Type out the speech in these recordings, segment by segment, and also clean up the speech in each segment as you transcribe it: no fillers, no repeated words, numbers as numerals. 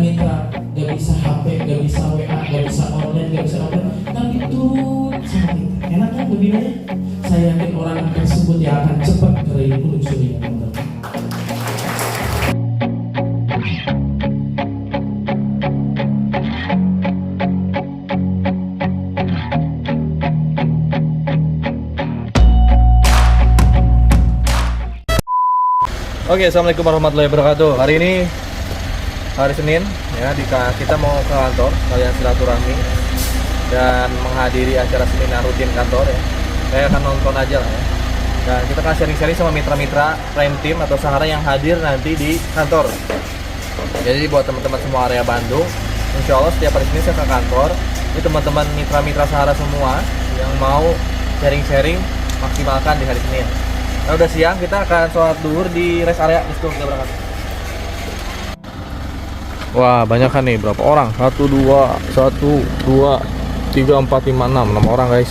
mitra, gak bisa HP, gak bisa WA, gak bisa online, gak bisa apa, tapi turut sama kita. Enak kan begini? Saya yakin orang tersebut yang akan cepat kering meluncurinya, teman-teman. Oke, assalamualaikum warahmatullahi wabarakatuh. Hari ini hari Senin, ya, kita mau ke kantor, kalian silaturahmi dan menghadiri acara seminar rutin kantor, ya. Saya akan nonton aja lah, ya. Dan kita akan sharing-sharing sama mitra-mitra Prime Team atau Sahara yang hadir nanti di kantor. Jadi buat teman-teman semua area Bandung, insya Allah setiap hari Senin saya ke kantor. Ini teman-teman mitra-mitra Sahara semua yang mau sharing-sharing maksimalkan di hari Senin. Nah, udah siang, kita akan sholat duhur di rest area. Let's go, kita berangkat. Wah, banyak kan nih, berapa orang? 1, 2, 3, 4, 5, 6 orang guys.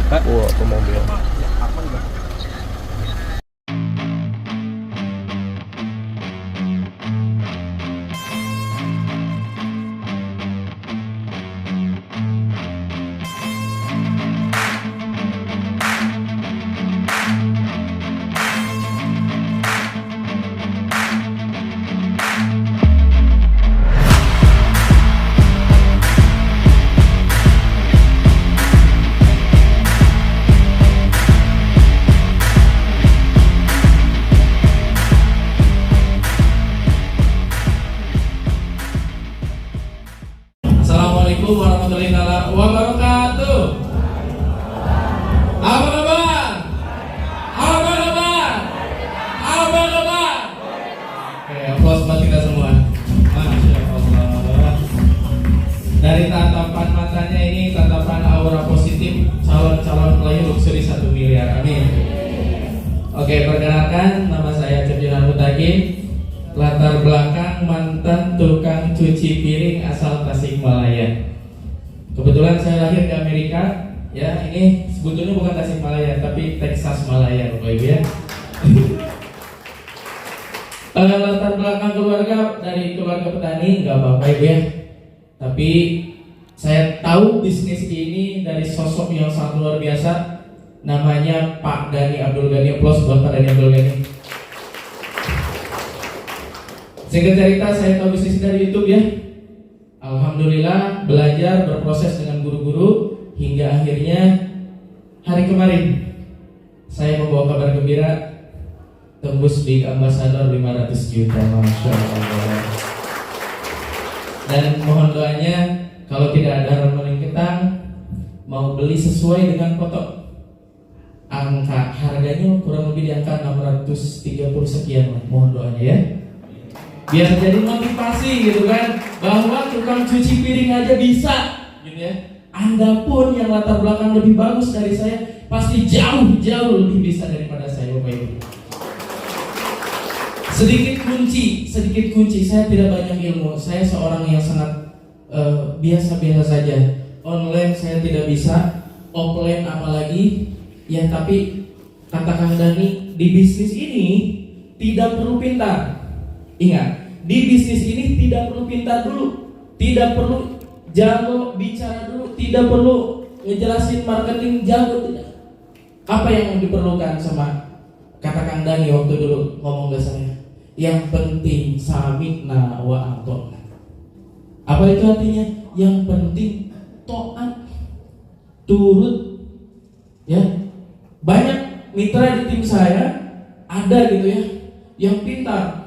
Wah, tuh mobil. Assalamualaikum warahmatullahi wabarakatuh. Apa kabar? Apa kabar? Apa kabar? Oke, aplaus buat kita semua. Masya Allah. Dari tatapan matanya ini, tatapan aura positif calon-calon pelayan luxury 1 miliar. Amin. Oke, perkenalkan, nama saya Cebjinan Mutagin. Latar belakang mantan tukang cuci piring asal Tasikmalaya. Kebetulan saya lahir di Amerika, ya. Ini sebetulnya bukan Tasikmalaya, tapi Texas Malaya, Bapak Ibu, ya. Latar belakang keluarga dari keluarga petani, nggak apa-apa Ibu, ya. Tapi saya tahu bisnis ini dari sosok yang sangat luar biasa, namanya Pak Dhani Abdul Ghani. Aplaus buat Pak Dhani Abdul Ghani. Singkat cerita, saya tahu bisnis dari YouTube, ya. Alhamdulillah, belajar berproses dengan guru-guru hingga akhirnya hari kemarin saya membawa kabar gembira, tembus big ambassador 500 juta, Masya Allah. Dan mohon doanya, kalau tidak ada ramalan ketang, mau beli sesuai dengan foto, angka harganya kurang lebih di angka 630 sekian, mohon doanya, ya. Biar jadi motivasi gitu kan, bahwa tukang cuci piring aja bisa gitu, ya. Anda pun yang latar belakang lebih bagus dari saya pasti jauh lebih bisa daripada saya, Bapak Ibu. Sedikit kunci, saya tidak banyak ilmu. Saya seorang yang sangat biasa-biasa saja. Online saya tidak bisa, offline apalagi, ya. Tapi kata Kang Dhani, di bisnis ini tidak perlu pintar. Ingat, di bisnis ini tidak perlu pintar dulu, tidak perlu jago bicara dulu, tidak perlu ngejelasin marketing jago, tidak. Apa yang diperlukan sama kata Kang Dhani waktu dulu ngomong ke saya? Yang penting samikna wa atona. Apa itu artinya? Yang penting taat, turut, ya. Banyak mitra di tim saya ada gitu, ya, yang pintar.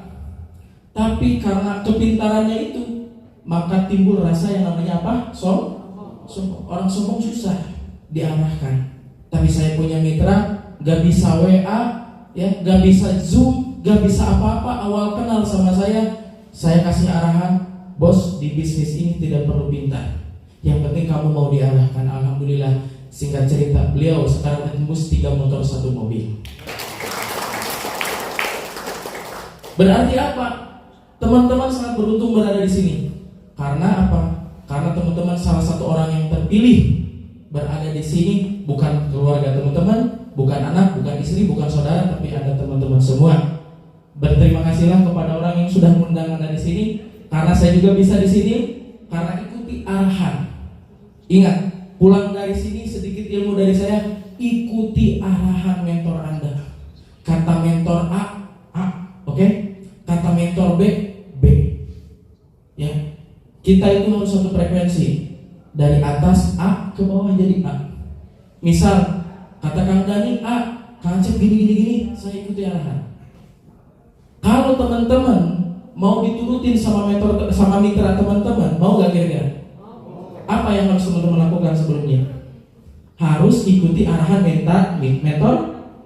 Tapi karena kepintarannya itu, maka timbul rasa yang namanya apa? Sombong. Orang sombong susah diarahkan. Tapi saya punya mitra, gak bisa WA, ya, gak bisa Zoom, gak bisa apa-apa. Awal kenal sama saya kasih arahan, bos, di bisnis ini tidak perlu pintar. Yang penting kamu mau diarahkan. Alhamdulillah, singkat cerita, beliau sekarang tembus 3 motor 1 mobil. Berarti apa? Teman-teman sangat beruntung berada di sini. Karena apa? Karena teman-teman salah satu orang yang terpilih berada di sini, bukan keluarga teman-teman, bukan anak, bukan istri, bukan saudara, tapi ada teman-teman semua Berterima kasihlah kepada orang yang sudah mengundang Anda di sini, karena saya juga bisa di sini karena ikuti arahan. Ingat, pulang dari sini sedikit ilmu dari saya, ikuti arahan mentor Anda. Kata mentor A, oke? Kata mentor B, B. Ya. Kita itu harus satu frekuensi. Dari atas A ke bawah jadi A. Misal kata Kang Dani A, Kang Cep gini, saya ikuti arahan. Kalau teman-teman mau diturutin sama mentor, sama mitra teman-teman, mau gak kira-kira? Apa yang harus teman-teman lakukan sebelumnya? Harus ikuti arahan mentor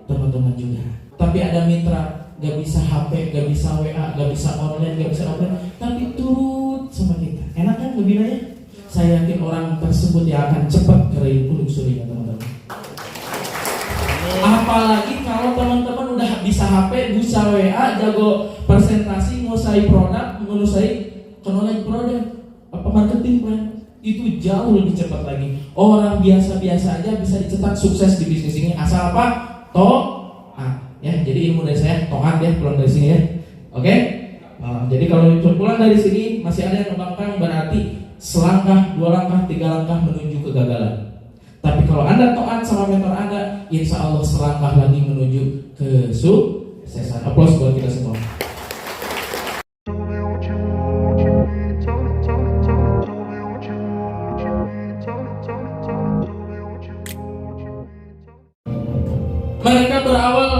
teman-teman juga. Tapi ada mitra gak bisa HP, gak bisa WA, gak bisa online, gak bisa offline, tapi turut sama kita. Enak kan ngebinanya? Saya yakin orang tersebut yang akan cepat kering pulung surinya teman-teman. Apalagi kalau teman-teman udah bisa HP, bisa WA, jago presentasi, menguasai produk, menguasai knowledge produk, apa marketing plan, itu jauh lebih cepat lagi. Orang biasa-biasa aja bisa dicetak sukses di bisnis ini asal apa? Ya, jadi ilmu dari saya toat ya, pulang dari sini ya. Oke? Jadi kalau pulang dari sini masih ada yang membangkang, berarti selangkah, 2 langkah, 3 langkah menuju kegagalan. Tapi kalau Anda taat sama mentor Anda, insya Allah selangkah lagi menuju kesuksesan. Aplaus buat kita semua. Mereka berawal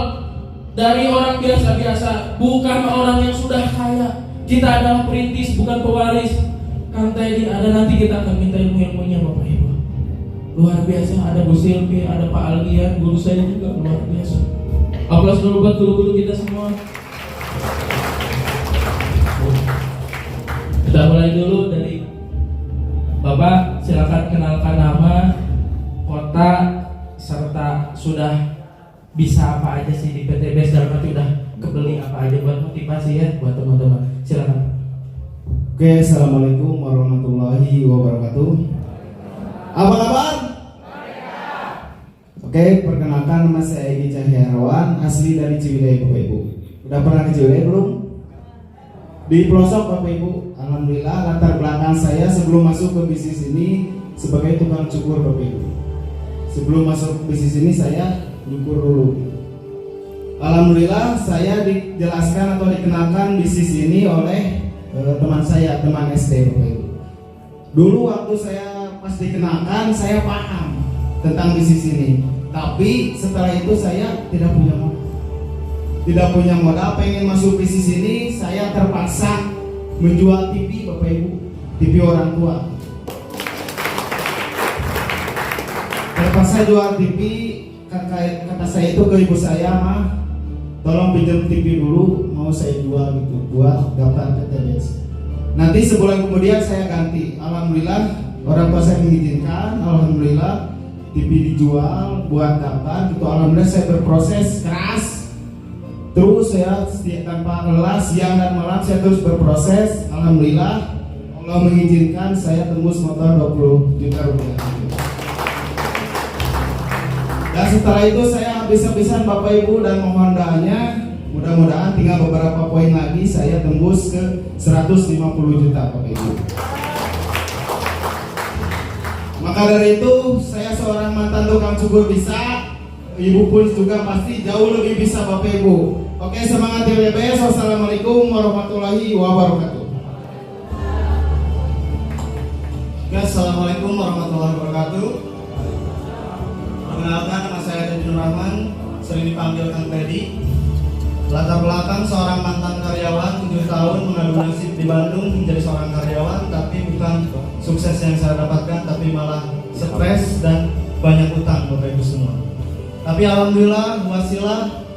dari orang biasa-biasa, bukan orang yang sudah kaya. Kita adalah perintis, bukan pewaris. Kang Teddy ada, nanti kita akan minta ilmu-ilmunya Bapak Ibu. Luar biasa, ada Bu Silvi, ada Pak Aldian, guru saya juga luar biasa. Aplaus dulu buat guru-guru kita semua. Kita mulai dulu dari Bapak, silakan kenalkan nama, kota, serta sudah bisa apa aja sih di PTBS, dalam arti udah kebeli apa aja buat motivasi ya buat teman-teman. Silakan. Oke, assalamualaikum warahmatullahi wabarakatuh. Apa kabar? Oke, perkenalkan nama saya Egi Cahyarawan, asli dari Ciwidey Bapak Ibu. Udah pernah ke Ciwidey belum? Di pelosok Bapak Ibu. Alhamdulillah, latar belakang saya sebelum masuk ke bisnis ini sebagai tukang cukur Bapak Ibu. Sebelum masuk bisnis ini saya cukur dulu. Alhamdulillah, saya dijelaskan atau dikenalkan bisnis ini oleh teman saya, teman SD Bapak Ibu. Dulu waktu saya pas dikenalkan, saya paham tentang bisnis ini. Tapi setelah itu saya tidak punya modal. Tidak punya modal, pengen masuk bisnis ini, saya terpaksa menjual TV Bapak Ibu, TV orang tua. Terpaksa jual TV, kata saya itu ke ibu saya, mah tolong pinjam TV dulu, mau saya jual gitu buat daftar PTBS. Nanti sebulan kemudian saya ganti. Alhamdulillah orang tua saya mengizinkan. Alhamdulillah TV dijual buat daftar gitu. Alhamdulillah saya berproses keras. Terus saya tanpa lelah, siang dan malam saya terus berproses. Alhamdulillah Allah mengizinkan saya tembus motor 20 juta rupiah. Dan setelah itu saya habis-habisan Bapak Ibu dan mohon doanya. Mudah-mudahan tinggal beberapa poin lagi saya tembus ke 150 juta Bapak Ibu. Maka dari itu saya seorang mantan tukang cukur bisa, Ibu pun juga pasti jauh lebih bisa Bapak Ibu. Oke, semangat TWBS. Wassalamualaikum warahmatullahi wabarakatuh. Assalamualaikum warahmatullahi wabarakatuh. Perkenalkan, nama saya Dedy Nur Rahman, sering dipanggil Kang Teddy. Latar belakang seorang mantan karyawan 7 tahun mengadu nasib di Bandung menjadi seorang karyawan, tapi bukan sukses yang saya dapatkan, tapi malah stres dan banyak utang Bapak Ibu semua. Tapi alhamdulillah wasilah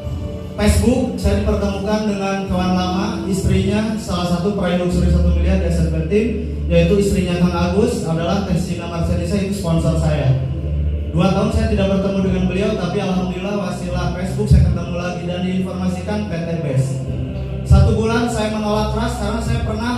Facebook saya dipertemukan dengan kawan lama, istrinya salah satu peraih luxury 1 miliar di Aset Team, yaitu istrinya Kang Agus adalah Tesina Marcelisa, itu sponsor saya. 2 tahun saya tidak bertemu dengan beliau, tapi alhamdulillah wasilah Facebook saya ketemu lagi dan diinformasikan PTBS. 1 bulan saya menolak keras karena saya pernah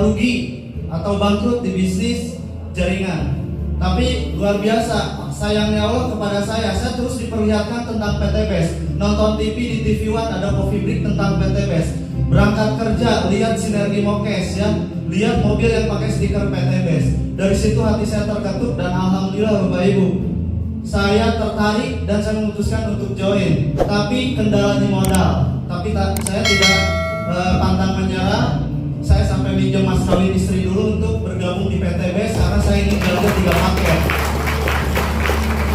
rugi atau bangkrut di bisnis jaringan. Tapi luar biasa, sayangnya Allah kepada saya terus diperlihatkan tentang PT BES. Nonton TV di TV One ada coffee break tentang PT BES. Berangkat kerja lihat Sinergi Mokes ya, lihat mobil yang pakai stiker PT BES. Dari situ hati saya terketuk dan alhamdulillah Bapak Ibu, saya tertarik dan saya memutuskan untuk join. Tapi kendalanya modal. Tapi saya tidak pantang menyerah. Saya sampai minjem mas kawin istri dulu untuk bergabung di PT BES karena saya ingin belanja 3 paket.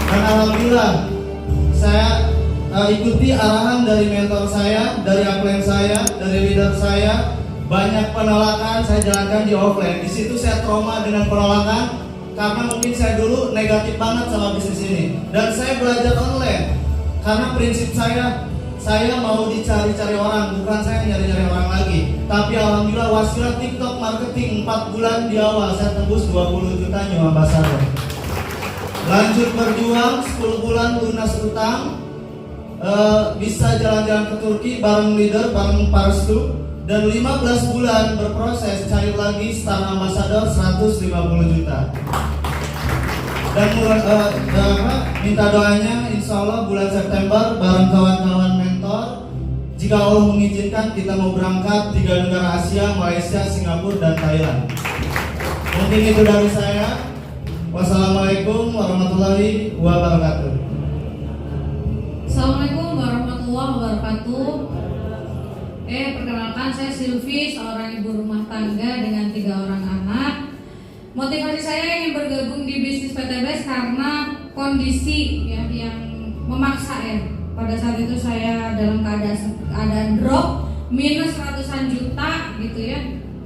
Dan alhamdulillah saya ikuti arahan dari mentor saya, dari upline saya, dari leader saya. Banyak penolakan saya jalankan di offline. Di situ saya trauma dengan penolakan karena mungkin saya dulu negatif banget sama bisnis ini. Dan saya belajar online karena prinsip saya mau dicari-cari orang, bukan saya nyari-nyari orang lagi. Tapi alhamdulillah wasilah TikTok marketing 4 bulan di awal saya tembus 20 juta new ambassador. Lanjut berjuang 10 bulan lunas utang, bisa jalan-jalan ke Turki bareng leader, bareng Parstu. Dan 15 bulan berproses cair lagi Star Ambassador 150 juta. Dan minta doanya insya Allah bulan September bareng kawan-kawan mentor, jika Allah mengizinkan kita mau berangkat 3 negara Asia, Malaysia, Singapura, dan Thailand. Mungkin itu dari saya. Wassalamualaikum warahmatullahi wabarakatuh. Assalamualaikum warahmatullahi wabarakatuh. Perkenalkan saya Silvi, seorang ibu rumah tangga dengan 3 orang anak. Motivasi saya ingin bergabung di bisnis PT BES karena kondisi ya, yang memaksa ya. Pada saat itu saya dalam keadaan drop minus ratusan juta gitu ya,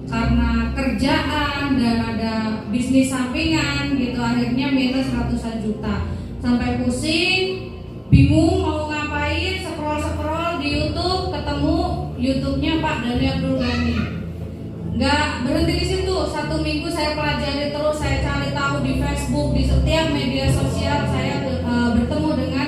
karena kerjaan dan ada bisnis sampingan gitu, akhirnya minus ratusan juta sampai pusing, bingung mau ngapain, scroll di YouTube, ketemu YouTube-nya Pak Dhani Abdul Ghani. Nggak berhenti di situ, 1 minggu saya pelajari terus, saya cari tahu di Facebook, di setiap media sosial. Saya bertemu dengan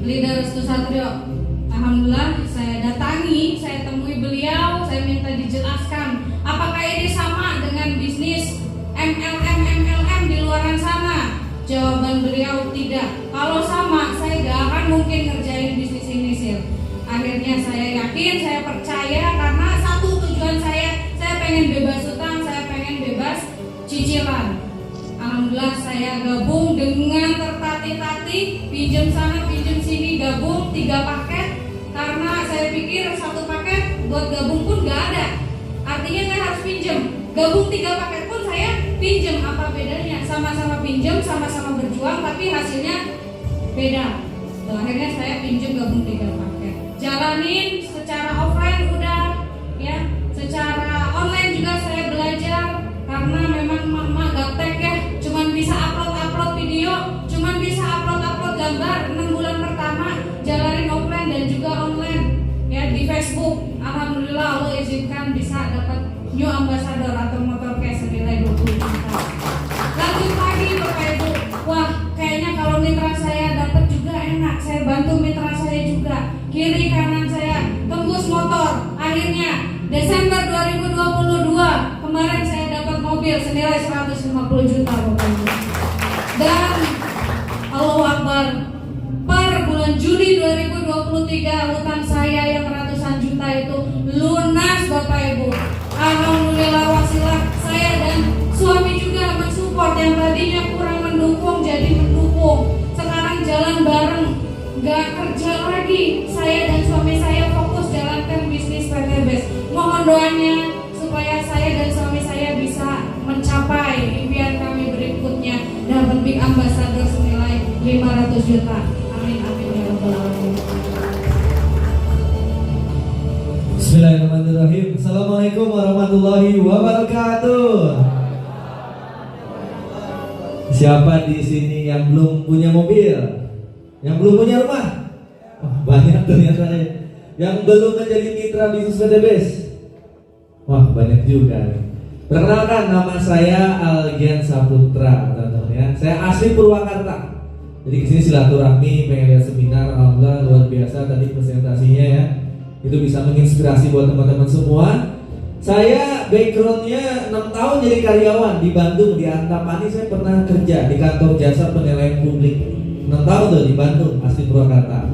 leader Restu Satrio. Alhamdulillah saya datangi, saya temui beliau, saya minta dijelaskan apakah ini sama dengan bisnis MLM di luaran sana. Jawaban beliau tidak. Kalau sama, saya gak akan mungkin ngerjain bisnis ini sih. Akhirnya saya yakin, saya percaya karena satu tujuan saya pengen bebas utang, saya pengen bebas cicilan. Alhamdulillah saya gabung dengan tertatih-tatih, pinjam sana, pinjam sini, gabung 3 paket. Karena saya pikir 1 paket buat gabung pun gak ada. Artinya saya harus pinjam. Gabung 3 paket pun saya pinjam, apa bedanya? Sama-sama pinjam, sama-sama berjuang, tapi hasilnya beda. Tuh, akhirnya saya pinjam gabung 3 paket. Jalanin secara offline udah, ya. Secara online juga saya belajar karena memang mama gaptek ya, cuman bisa upload video, cuman bisa upload gambar. 6 bulan pertama jalanin offline dan juga online ya di Facebook. Alhamdulillah Allah izinkan bisa dapat new ambassador atau motor cash senilai 20 juta. Lanjut lagi Bapak Ibu, wah kayaknya kalau mitra saya dapat juga enak, saya bantu mitra saya juga, kiri kanan saya tembus motor. Akhirnya Desember 2022 kemarin saya dapat mobil senilai 150 juta Bapak Ibu. Dan Allahu Akbar, per bulan Juli 2023 hutang saya yang ratusan juta itu lunas Bapak Ibu. Alhamdulillah wasilah saya dan suami juga mensupport, yang tadinya kurang mendukung jadi mendukung. Sekarang jalan bareng, gak kerja lagi. Saya dan suami saya fokus jalankan bisnis PT BES. Mohon doanya supaya saya dan suami saya bisa mencapai impian kami berikutnya, dapat big ambassador senilai 500 juta. Amin amin ya rabbal alamin. Bismillahirrahmanirrahim. Assalamualaikum warahmatullahi wabarakatuh. Siapa di sini yang belum punya mobil? Yang belum punya rumah? Oh, banyak ternyata ya. Yang belum menjadi mitra bisnis PT BES? Wah, banyak juga. Perkenalkan, nama saya Algian Saputra, teman-teman ya. Saya asli Purwakarta. Jadi kesini silaturahmi, pengen lihat seminar. Alhamdulillah luar biasa tadi presentasinya ya. Itu bisa menginspirasi buat teman-teman semua. Saya backgroundnya 6 tahun jadi karyawan di Bandung, di Antapani. Saya pernah kerja di kantor jasa penilaian publik. 6 tahun tuh di Bandung, asli Purwakarta.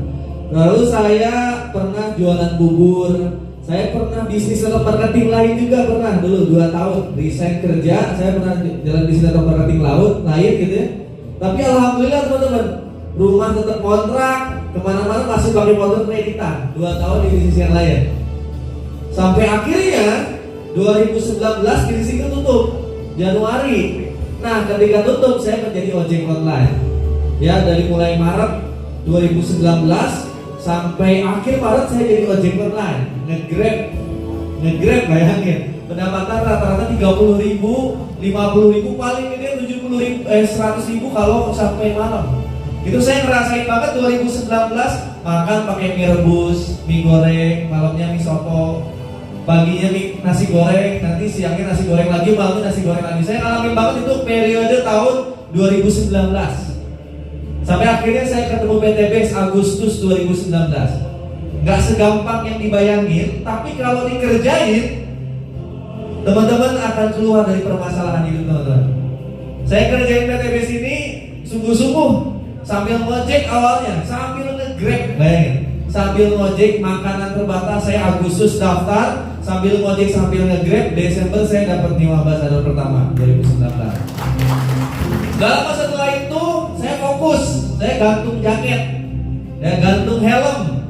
Lalu saya pernah jualan bubur, saya pernah bisnis network marketing lain juga pernah dulu 2 tahun resign kerja, saya pernah jalan bisnis network marketing lain gitu ya. Tapi alhamdulillah teman-teman, rumah tetap kontrak, kemana-mana masih pakai motor kreditan 2 tahun di bisnis yang lain. Sampai akhirnya 2019 bisnis itu tutup Januari. Nah ketika tutup saya menjadi ojek online. Ya dari mulai Maret 2019 sampai akhir Maret saya jadi ojek online, nge-grab bayangin, pendapatan rata-rata 30.000, 50.000, paling ini 100.000 kalau sampai malam. Itu saya ngerasain banget 2019, makan pakai mie rebus, mie goreng, malamnya mie soto, paginya mie nasi goreng, nanti siangnya nasi goreng lagi, malamnya nasi goreng lagi. Saya ngalamin banget itu periode tahun 2019. Sampai akhirnya saya ketemu PTBS Agustus 2019. Nggak segampang yang dibayangin, tapi kalau dikerjain, teman-teman akan keluar dari permasalahan hidup teman-teman. Saya kerjain PTBS ini sungguh-sungguh, sambil ngojek awalnya, sambil nge-grab, bayangin. Sambil ngojek makanan terbatas, saya Agustus daftar, sambil ngojek sambil nge-grab, Desember saya dapat new ambassador pertama 2019. Gak lama setelah itu saya fokus, saya gantung jaket, ya gantung helm,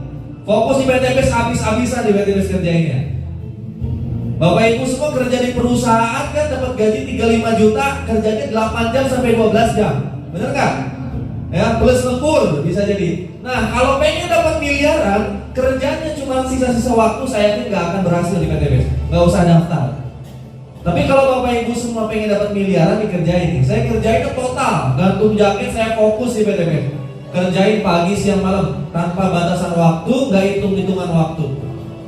fokus di PTBS habis-habisan di PTBS kerjainnya. Bapak Ibu semua kerja di perusahaan kan dapat gaji 35 juta, kerjanya 8 jam sampai 12 jam, bener nggak? Ya plus lembur bisa jadi. Nah kalau pengen dapat miliaran, kerjanya cuma sisa-sisa waktu, saya yakin nggak akan berhasil di PTBS, nggak usah daftar. Tapi kalau Bapak Ibu semua pengen dapat miliaran, dikerjain nih. Saya kerjain total, gantung jaket, saya fokus di PTBS. Kerjain pagi, siang, malam, tanpa batasan waktu, nggak hitung-hitungan waktu.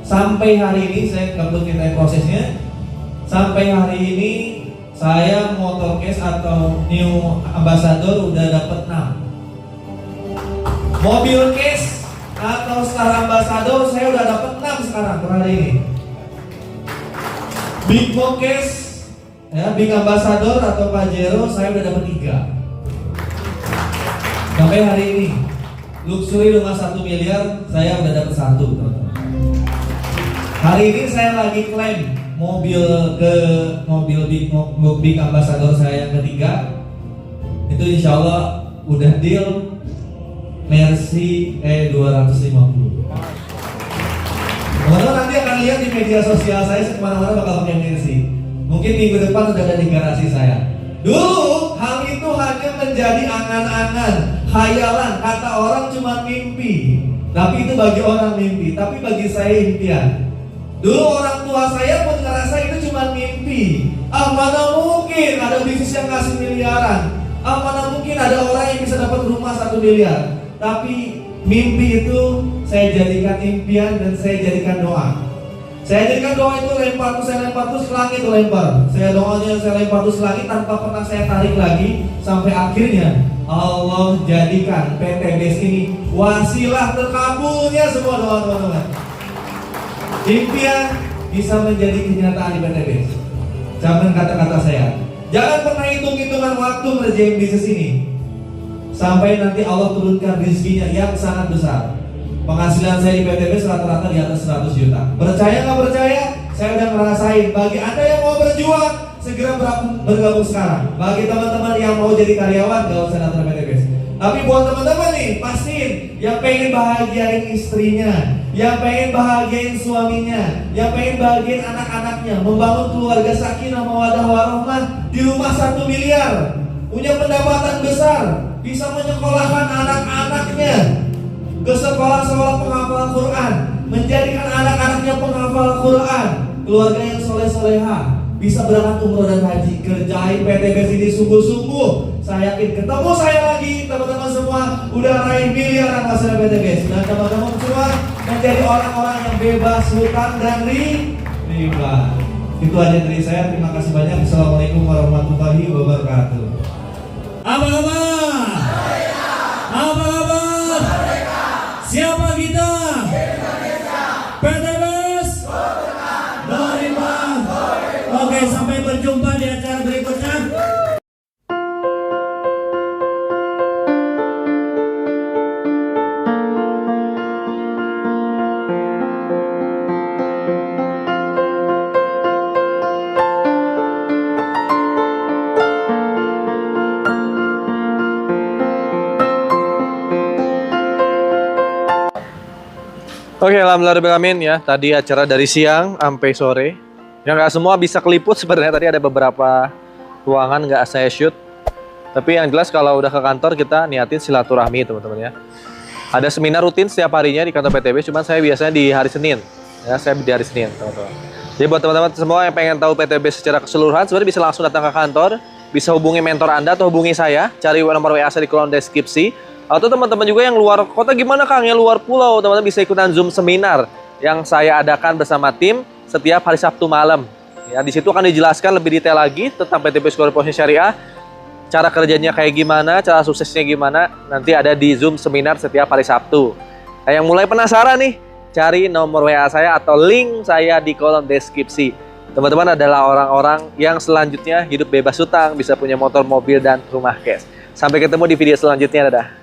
Sampai hari ini, saya nggak perlu ceritain prosesnya. Sampai hari ini, saya motorcase atau new ambassador udah dapat 6. Mobil case atau star ambassador saya udah dapat 6 sekarang per hari ini. Big Mom Case, ya, Big Ambassador atau Pajero saya udah dapat 3. Sampai hari ini luxury rumah 1 miliar saya udah dapat 1, teman-teman. Hari ini saya lagi klaim mobil Big Ambassador saya yang ketiga. Itu insya Allah udah deal Mercy E250. Teman-teman nanti akan lihat di media sosial saya kemana-mana bakal pakai Mercy. Mungkin minggu depan udah ada di garasi saya. Dulu hal itu hanya menjadi angan-angan, khayalan, kata orang cuma mimpi. Tapi itu bagi orang mimpi, tapi bagi saya impian. Dulu orang tua saya pun ngerasa itu cuma mimpi. Mana mungkin ada bisnis yang kasih miliaran. Mana mungkin ada orang yang bisa dapat rumah 1 miliar. Tapi mimpi itu saya jadikan impian dan saya jadikan doa. Saya jadikan doa itu saya lempar terus ke langit, lempar. Saya doanya saya lempar terus ke langit tanpa pernah saya tarik lagi. Sampai akhirnya Allah jadikan PTBS ini wasilah terkabulnya semua doa teman-teman. Impian bisa menjadi kenyataan di PTBS. Jangan kata-kata saya. Jangan pernah hitung-hitungan waktu ngerjain bisnis ini. Sampai nanti Allah turunkan rezekinya yang sangat besar. Penghasilan saya di PTBS rata-rata di atas 100 juta. Percaya nggak percaya? Saya udah ngerasain. Bagi Anda yang mau berjuang, segera bergabung sekarang. Bagi teman-teman yang mau jadi karyawan, gak usah datang PTBS. Tapi buat teman-teman nih, pastiin yang pengen bahagiain istrinya, yang pengen bahagiain suaminya, yang pengen bahagiain anak-anaknya, membangun keluarga sakinah mawaddah warahmah di rumah 1 miliar, punya pendapatan besar, bisa menyekolahkan anak-anaknya ke sekolah-sekolah penghafal Quran, menjadikan anak-anaknya penghafal Quran, keluarga yang soleh-solehah, bisa berangkat umroh dan haji. Kerjain PTBS ini sungguh-sungguh. Saya yakin ketemu saya lagi, teman-teman semua udah raih miliaran masalah PTBS. Dan teman-teman semua menjadi orang-orang yang bebas hutang dan riba. Itu aja dari saya. Terima kasih banyak. Assalamualaikum warahmatullahi wabarakatuh. Apa kabar? Apa kabar? Siapa kita? PTBS Beriman. Oke, sampai berjumpa. Oke, alhamdulillah ya. Tadi acara dari siang sampai sore. Yang nggak semua bisa keliput sebenarnya. Tadi ada beberapa ruangan nggak saya shoot. Tapi yang jelas kalau udah ke kantor kita niatin silaturahmi teman-teman ya. Ada seminar rutin setiap harinya di kantor PTB. Cuman saya biasanya di hari Senin. Ya, saya di hari Senin teman-teman. Jadi buat teman-teman semua yang pengen tahu PTB secara keseluruhan, sebenarnya bisa langsung datang ke kantor. Bisa hubungi mentor Anda atau hubungi saya. Cari nomor WA saya di kolom deskripsi. Atau teman-teman juga yang luar kota gimana Kang, yang luar pulau, teman-teman bisa ikutan Zoom seminar yang saya adakan bersama tim setiap hari Sabtu malam. Ya, di situ akan dijelaskan lebih detail lagi tentang PTB Sekolah Profesi Syariah, cara kerjanya kayak gimana, cara suksesnya gimana, nanti ada di Zoom seminar setiap hari Sabtu. Nah, yang mulai penasaran nih, cari nomor WA saya atau link saya di kolom deskripsi. Teman-teman adalah orang-orang yang selanjutnya hidup bebas hutang, bisa punya motor, mobil, dan rumah cash. Sampai ketemu di video selanjutnya, dadah.